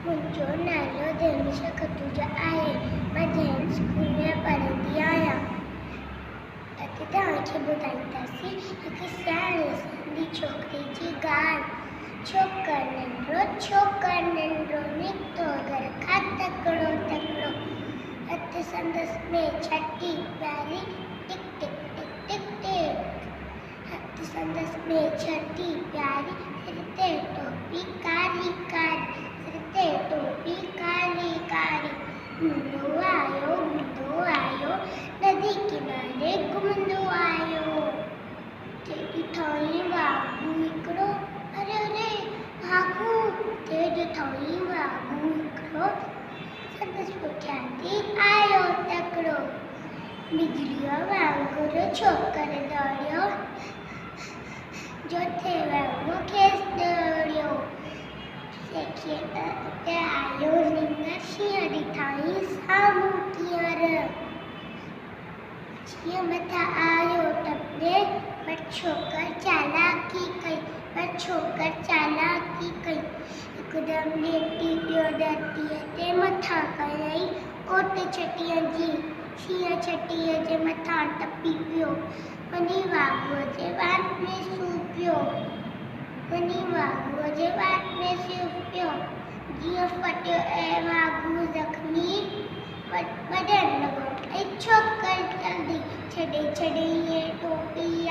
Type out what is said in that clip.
मुंहिंजो नालो दिनेश खतूजा आहे। मां जैन स्कूल में पढ़ंदी आहियां। अॼु तव्हांखे ॿुधाईंदासीं हिकु सियाणे सिंधी छोकिरे जी ॻाल्हि। छोकिरो निकितो घर खां तकिड़ो हथ संदसि में छटी प्यारी टिक टिक टिक टिक टिक। हथ संदसि में छटी प्यारी सिर ते टोपी कारी कारी घुमंदो आयो नदी किनारे घुमंदो आयो। तेॾी ठाई वागू हिकिड़ो अरे भागू तेॾी ठाई वागू हिकिड़ो संदसि पुठियां थी आयो तकिड़ो। बिजलीअ वांगुरु छोकिरो दौड़ियो जो थे वियो खेसि दौड़ियो। सेखीअ ते आयो रिंग शींहं ॾिठाई साम्हूं कीअर। जीअं मथां आयो टपे पर छोकर चालाकी कई हिकदमि लेटी पियो धरतीअ ते मथां कयई ओट छटीअ जी। शींहं छटीअ जे मथां टपी पियो वञी वाॻुअ जे वात में सूह पियो। जीअं फटियो ऐं वाॻू ज़ख़्मी वॼण लॻो ऐं छोकर जल्दी छॾे टोपी